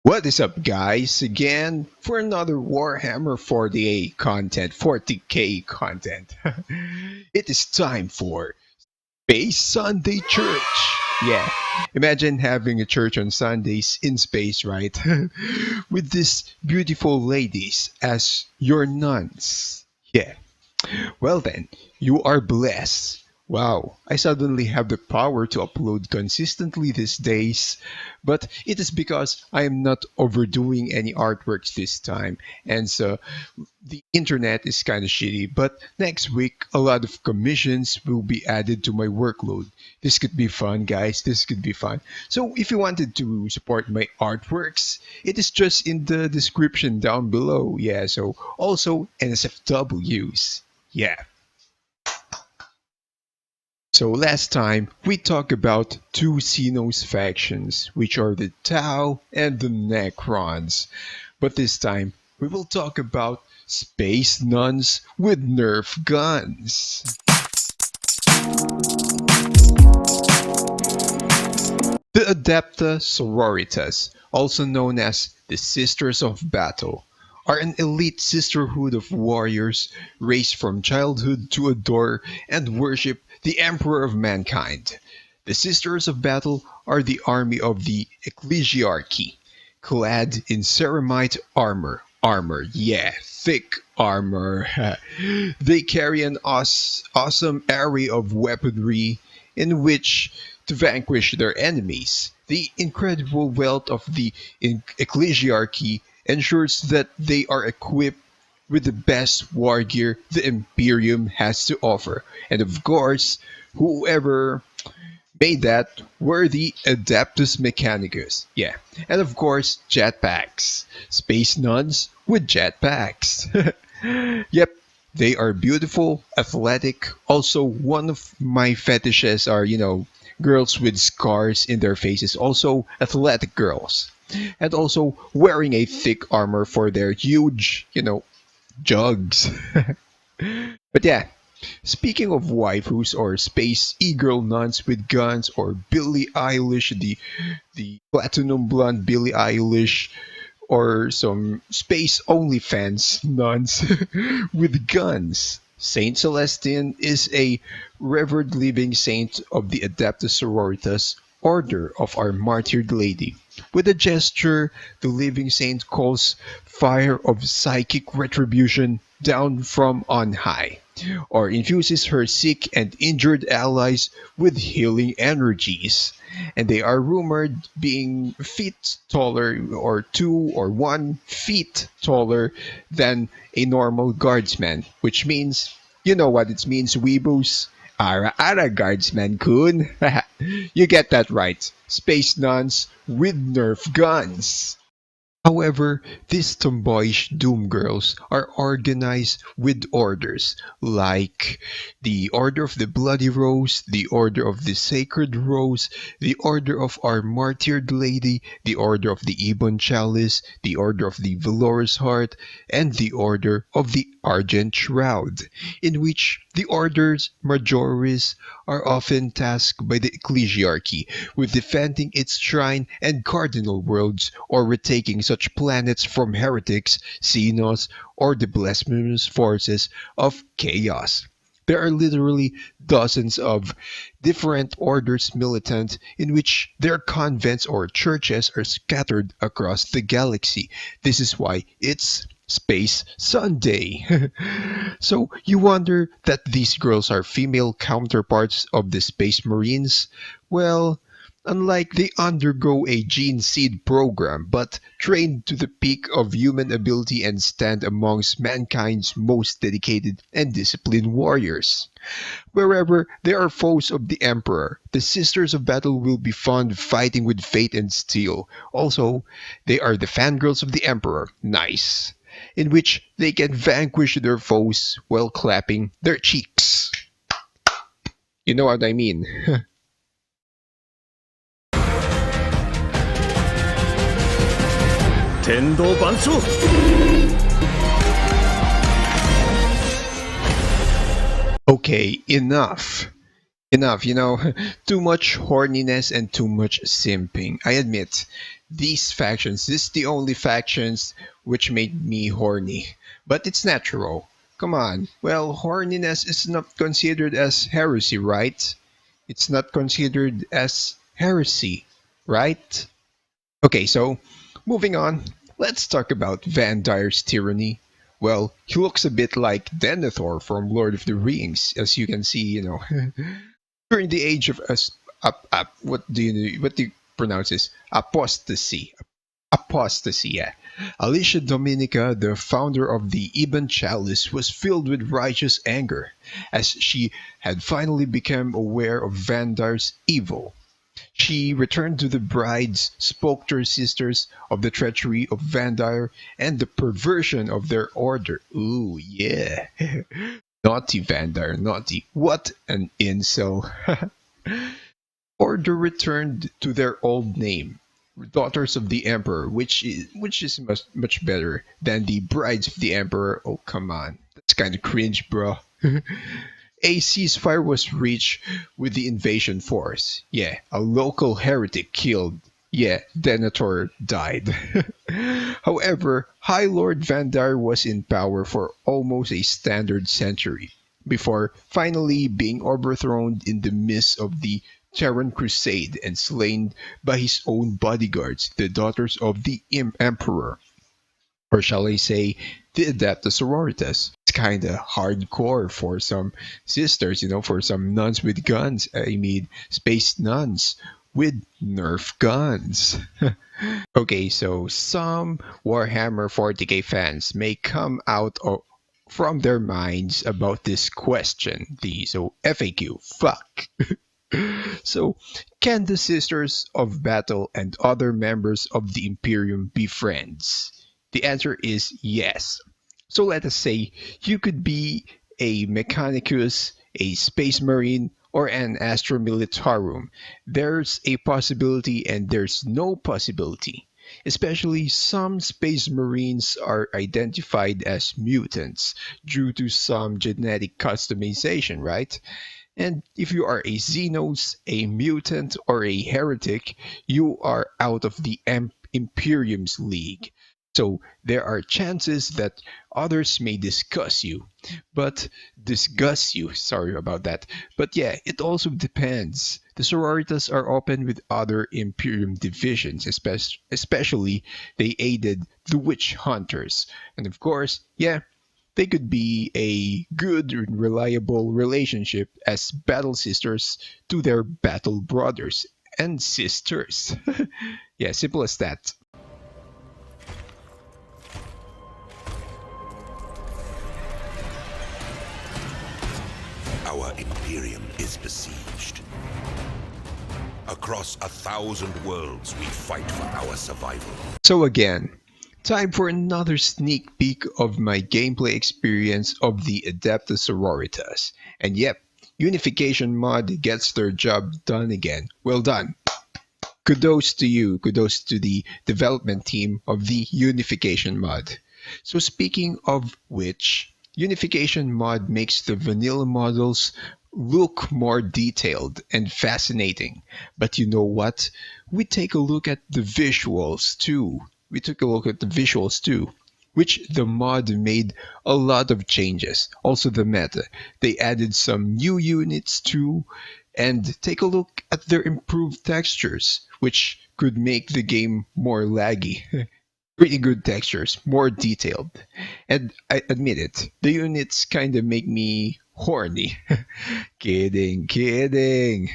What is up, guys? Again for another Warhammer 40k content. It is time for Space Sunday Church. Yeah, imagine having a church on Sundays in space, right? With these beautiful ladies as your nuns. Yeah, well then, you are blessed. Wow, I suddenly have the power to upload consistently these days, but it is because I am not overdoing any artworks this time, and so the internet is kind of shitty. But next week, a lot of commissions will be added to my workload. This could be fun, guys. This could be fun. So if you wanted to support my artworks, it is just in the description down below. Yeah, so also NSFWs. Yeah. So last time we talked about two Xenos factions, which are the Tau and the Necrons. But this time we will talk about space nuns with Nerf guns. The Adepta Sororitas, also known as the Sisters of Battle, are an elite sisterhood of warriors raised from childhood to adore and worship the Emperor of Mankind. The Sisters of Battle are the army of the Ecclesiarchy, clad in ceramite armor, yeah, thick armor. They carry an awesome array of weaponry in which to vanquish their enemies. The incredible wealth of the Ecclesiarchy ensures that they are equipped with the best war gear the Imperium has to offer. And of course, whoever made that were the Adeptus Mechanicus. Yeah. And of course, jetpacks. Space nuns with jetpacks. Yep, they are beautiful, athletic. Also, one of my fetishes are, girls with scars in their faces. Also, athletic girls. And also wearing a thick armor for their huge, jugs. But yeah, speaking of waifus or space e-girl nuns with guns or Billie Eilish, the platinum blonde Billie Eilish, or some space OnlyFans nuns with guns. Saint Celestine is a revered living saint of the Adepta Sororitas, Order of Our Martyred Lady. With a gesture, the living saint calls fire of psychic retribution down from on high, or infuses her sick and injured allies with healing energies. And they are rumored being feet taller, or 2 or 1 feet taller than a normal guardsman, which means, you know what it means, weeboos? Ara ara guardsman kun. You get that right. Space nuns with Nerf guns. However, these tomboyish doom girls are organized with orders, like the Order of the Bloody Rose, the Order of the Sacred Rose, the Order of Our Martyred Lady, the Order of the Ebon Chalice, the Order of the Valorous Heart, and the Order of the Argent Shroud, in which the orders majoris are often tasked by the Ecclesiarchy with defending its shrine and cardinal worlds, or retaking such planets from heretics, Xenos, or the blasphemous forces of chaos. There are literally dozens of different orders militant in which their convents or churches are scattered across the galaxy. This is why it's Space Sunday. So you wonder that these girls are female counterparts of the Space Marines? Well, unlike they undergo a gene seed program, but trained to the peak of human ability and stand amongst mankind's most dedicated and disciplined warriors. Wherever there are foes of the Emperor, the Sisters of Battle will be found fighting with fate and steel. Also, they are the fangirls of the Emperor. Nice. In which they can vanquish their foes while clapping their cheeks. You know what I mean? Okay, enough. Enough, too much horniness and too much simping. I admit, these factions, this is the only factions which made me horny. But it's natural. Come on. Well, horniness is not considered as heresy, right? It's not considered as heresy, right? Okay, so moving on, let's talk about Van Dyer's tyranny. Well, he looks a bit like Denethor from Lord of the Rings, as you can see, during the age of what do you pronounce this? Apostasy. Apostasy, yeah. Alicia Dominica, the founder of the Ibn Chalice, was filled with righteous anger as she had finally become aware of Vandar's evil. She returned to the brides, spoke to her sisters of the treachery of Vandar and the perversion of their order. Ooh, yeah. Naughty Vandar, naughty. What an incel. Order returned to their old name, Daughters of the Emperor, which is much better than the Brides of the Emperor. Oh, come on. That's kind of cringe, bro. A ceasefire was reached with the invasion force. Yeah, a local heretic killed. Yeah, Denethor died. However, High Lord Vandar was in power for almost a standard century before finally being overthrown in the midst of the Terran Crusade and slain by his own bodyguards, the daughters of the Emperor, or shall I say, the Adepta Sororitas. It's kind of hardcore for some sisters, for some nuns with guns. I mean, space nuns with Nerf guns. Okay, so some Warhammer 40k fans may come out from their minds about this question, the FAQ. Fuck. So, can the Sisters of Battle and other members of the Imperium be friends? The answer is yes. So let us say you could be a Mechanicus, a Space Marine, or an Astra Militarum. There's a possibility and there's no possibility. Especially some Space Marines are identified as mutants due to some genetic customization, right? And if you are a Xenos, a mutant, or a heretic, you are out of the Imperium's league. So there are chances that others may discuss you, sorry about that. But yeah, it also depends. The sororitas are open with other Imperium divisions, especially they aided the witch hunters. And of course, yeah, they could be a good and reliable relationship as battle sisters to their battle brothers and sisters. Yeah, simple as that. Our Imperium is besieged. Across 1,000 worlds, we fight for our survival. So again, time for another sneak peek of my gameplay experience of the Adepta Sororitas. And yep, Unification mod gets their job done again. Well done. Kudos to you. Kudos to the development team of the Unification mod. So speaking of which, Unification mod makes the vanilla models look more detailed and fascinating. But you know what? We take a look at the visuals too. We took a look at the visuals too, which the mod made a lot of changes. Also the meta. They added some new units too, and take a look at their improved textures, which could make the game more laggy. Pretty good textures, more detailed. And I admit it, the units kind of make me horny. Kidding, kidding.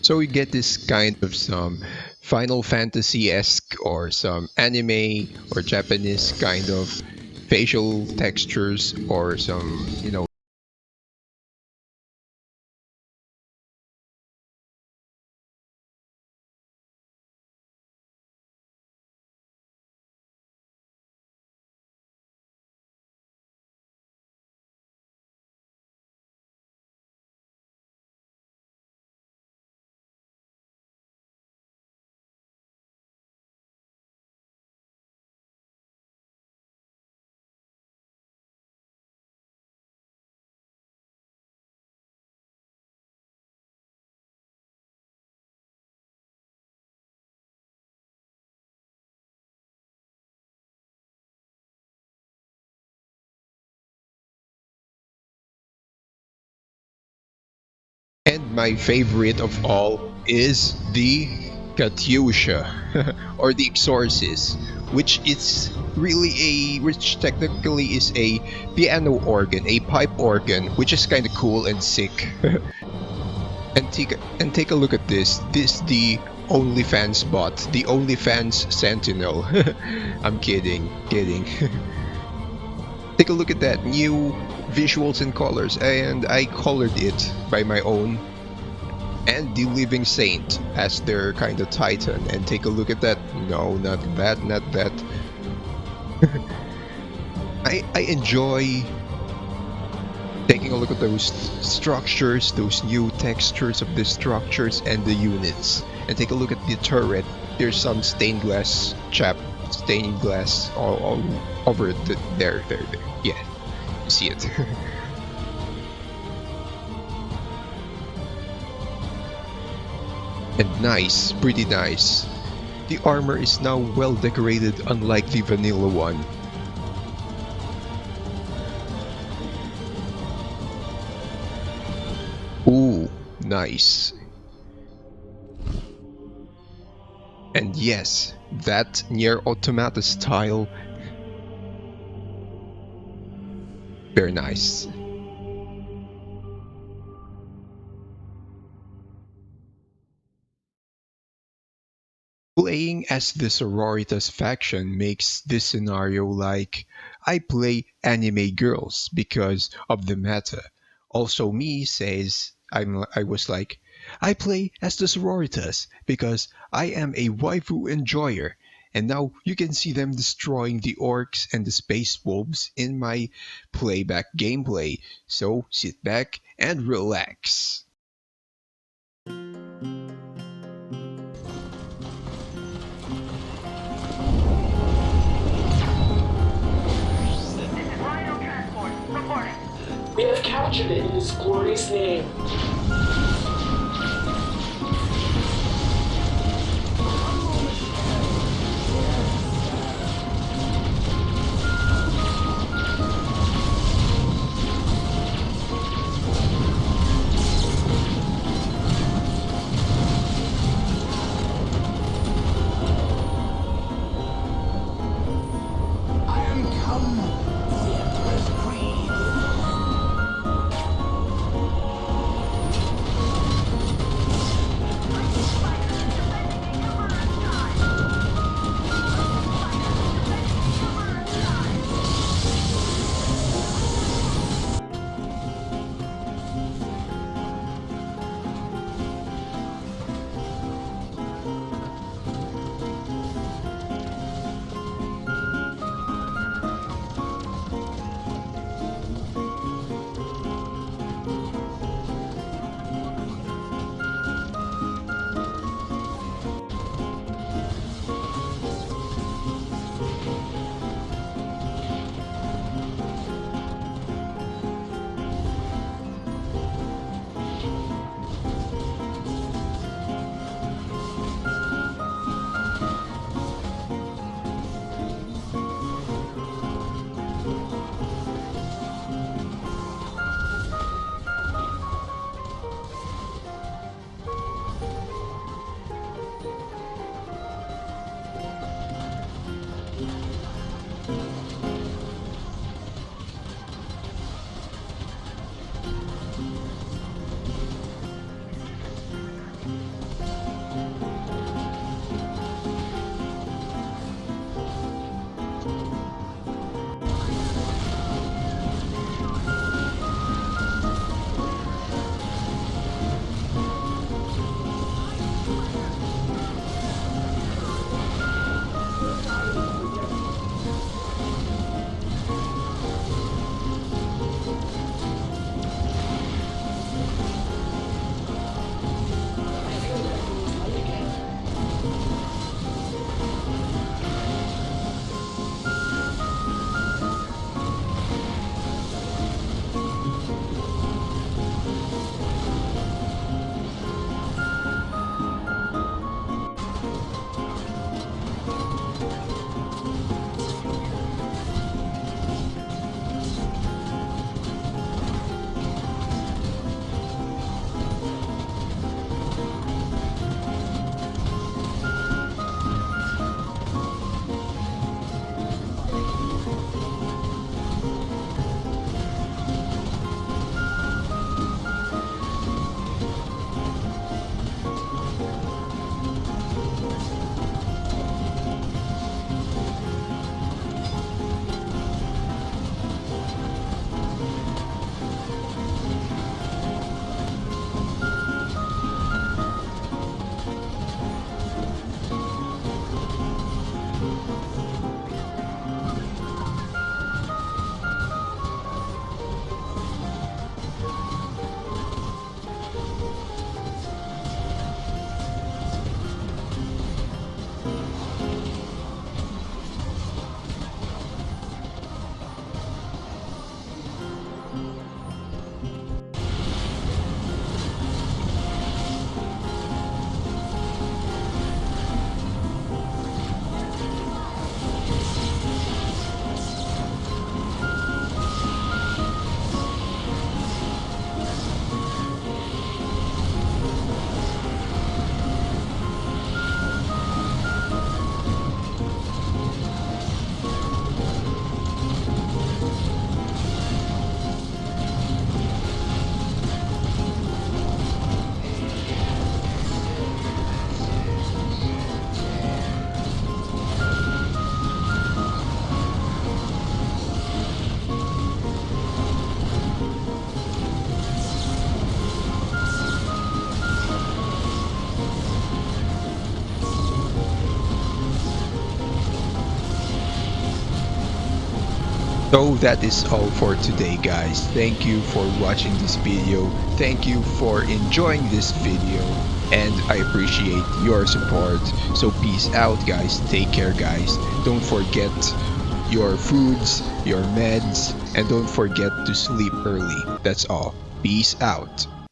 So we get this kind of some Final Fantasy-esque or some anime or Japanese kind of facial textures or some, And my favorite of all is the Katyusha or the Exorcist, which technically is a piano organ, a pipe organ, which is kind of cool and sick. And take a look at this. This the OnlyFans bot, the OnlyFans Sentinel. I'm kidding. Take a look at that new visuals and colors, and I colored it by my own. And the Living Saint as their kind of titan. And take a look at that. No, not that, not that. I enjoy taking a look at those structures, those new textures of the structures and the units. And take a look at the turret. There's some stained glass all over there. Yeah, you see it. And nice, pretty nice. The armor is now well decorated, unlike the vanilla one. Ooh, nice. And yes, that near automata style. Very nice. Playing as the Sororitas faction makes this scenario like I play anime girls because of the meta. Also, me says I was like I play as the Sororitas because I am a waifu enjoyer. And now you can see them destroying the orcs and the space wolves in my playback gameplay. So sit back and relax. We have captured it in his glorious name. I am come, the Emperor's creed. So that is all for today, guys. Thank you for watching this video. Thank you for enjoying this video. And I appreciate your support. So peace out, guys. Take care, guys. Don't forget your foods, your meds, and don't forget to sleep early. That's all. Peace out.